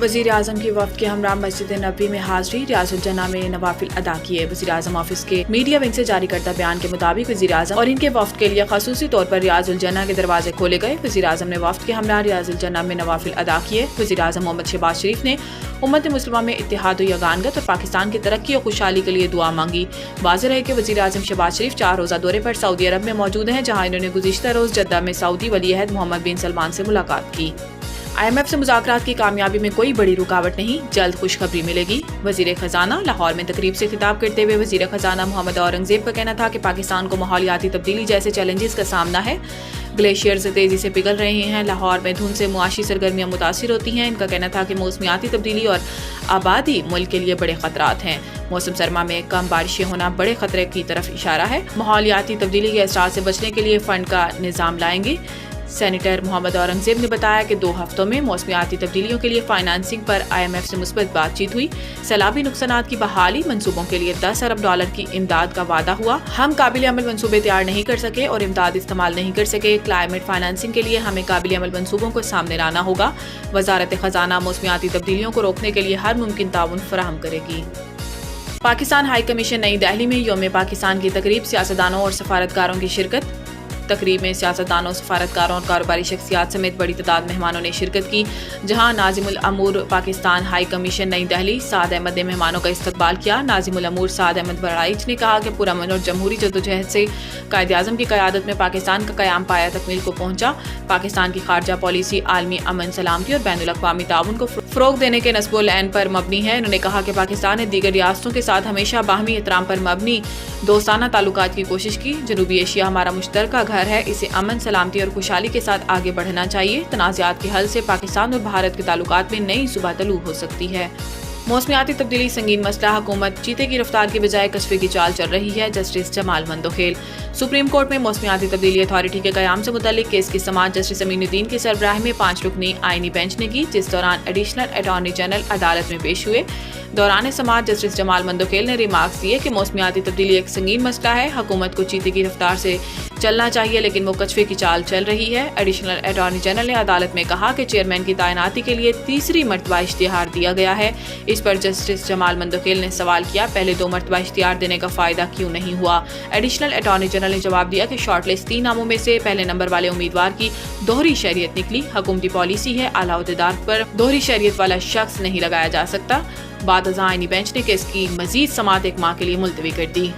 वज़ीर आज़म की वफ़द के हमरा मस्जिद नबवी में हाज़री, रियाजुल जन्ना में नवाफिल अदा किए। वज़ीर आज़म ऑफिस के मीडिया विंग से जारी करदा बयान के मुताबिक वज़ीर आज़म और इनके वफ़द के लिए खसूसी तौर पर रियाजुल जन्ना के दरवाजे खोले गए। वज़ीर आज़म ने वफ़द के हमरा रियाजुल जन्ना में नवाफिल अदा किए। वज़ीर आज़म मोहम्मद शहबाज शरीफ ने उम्मत मुस्लिमा में इत्तेहाद व यगानगत और पाकिस्तान की तरक्की और खुशहाली के लिए दुआ मांगी। वाज़ेह है कि वज़ीर आज़म शहबाज शरीफ 4 रोज़ा दौरे पर सऊदी अरब में मौजूद हैं, जहाँ इन्होंने गुज़िश्ता रोज़ जद्दा में सऊदी वली अहद मोहम्मद बिन सलमान से मुलाकात की। IMF से मुज़ाकरात की कामयाबी में कोई बड़ी रुकावट नहीं, जल्द खुशखबरी मिलेगी। वज़ीर ख़जाना लाहौर में तकरीब से खिताब करते हुए वज़ीर ख़जाना मोहम्मद औरंगज़ेब का कहना था कि पाकिस्तान को माहौलियाती तब्दीली जैसे चैलेंजेस का सामना है। ग्लेशियर्स तेज़ी से पिघल रहे हैं, लाहौर में धुंध से मुआशी सरगर्मियाँ मुतासिर होती हैं। इनका कहना था कि मौसमियाती तब्दीली और आबादी मुल्क के लिए बड़े ख़तरात हैं। मौसम सरमा में कम बारिशें होना बड़े खतरे की तरफ इशारा है। माहौलियाती तब्दीली के असरार से बचने के लिए फ़ंड का निज़ाम लाएंगे। सेनेटर मोहम्मद औरंगज़ेब ने बताया कि 2 हफ्तों में मौसमियाती तब्दीलियों के लिए फाइनेंसिंग पर IMF से मुस्बत बातचीत हुई। सैलाबी नुकसानात की बहाली मंसूबों के लिए $10 अरब की इमदाद का वादा हुआ। हम काबिल अमल मंसूबे तैयार नहीं कर सके और इमदाद इस्तेमाल नहीं कर सके। क्लाइमेट फाइनेंसिंग के लिए हमें काबिल अमल मंसूबों को सामने लाना होगा। वजारत ख़जाना मौसमियाती तब्दीलियों को रोकने के लिए हर मुमकिन ताउन फराहम करेगी। पाकिस्तान हाई कमीशन नई दिल्ली में यौम पाकिस्तान की तकरीब, सियासतदानों और सफारतकारों की शिरकत। तकरीब में सियासतदानों, सफारतकारों और कारोबारी शख्सियात समेत बड़ी तादाद मेहमानों ने शिरकत की, जहां नाज़िमुल अमूर पाकिस्तान हाई कमीशन नई दिल्ली साद अहमद ने मेहमानों का इस्तकबाल किया। नाज़िमुल अमूर साद अहमद बड़ाइच ने कहा कि पुरअमन और जमहूरी जद्दोजहद से कायद आज़म की क़यादत में पाकिस्तान का क़याम पाया तकमील को पहुंचा। पाकिस्तान की खारजा पॉलिसी आलमी अमन, सलामती और बैनुल अक़वामी ताउन को फ़रोग़ देने के नस्बुल ऐन पर मबनी है। उन्होंने कहा कि पाकिस्तान ने दीगर रियासतों के साथ हमेशा बाहमी एहतराम पर मबनी दोस्ताना ताल्लुकात की कोशिश की। जनूबी एशिया हमारा मुश्तरका घर है, इसे अमन, सलामती और खुशहाली के साथ आगे बढ़ना चाहिए। तनाज़ात के हल से पाकिस्तान और भारत के ताल्लुकात में नई सुबह तलू हो सकती है। मौसमियाती तब्दीली संगीन मसला, हुकूमत चीते की रफ्तार की बजाय कस्बे की चाल चल रही है। Justice Jamal Mandokhel. Supreme court में मौसमियाती तब्दीली अथॉरिटी के क़याम से मुतल्लिक केस की समाअत जस्टिस अमीनुद्दीन की सरबराही में 5 रुकनी आईनी बेंच ने की, जिस दौरान एडिशनल अटॉर्नी जनरल अदालत में पेश हुए। दौरान समाअत जस्टिस जमाल मंदोखेल ने रिमार्क्स दिए कि मौसमियाती तब्दीली एक संगीन मसला है, हुकूमत को चीते की रफ्तार से चलना चाहिए, लेकिन वो कछुए की चाल चल रही है। एडिशनल अटॉर्नी जनरल ने अदालत में कहा कि चेयरमैन की तैनाती के लिए 3री मरतबा इश्तिहार दिया गया है। इस पर जस्टिस जमाल मंदोखेल ने सवाल किया, पहले 2 मरतबा इश्तिहार देने का फ़ायदा क्यों नहीं हुआ। एडिशनल अटॉर्नी जनरल ने जवाब दिया कि शॉर्टलिस्ट 3 नामों में से पहले नंबर वाले उम्मीदवार की दोहरी शहरियत निकली। हुकूमती पॉलिसी है, आला ओहदेदार पर दोहरी शहरियत वाला शख्स नहीं लगाया जा सकता। बाद अज़ां आईनी बेंच ने केस की मज़ीद समाअत 1 माह के लिए मुलतवी कर दी।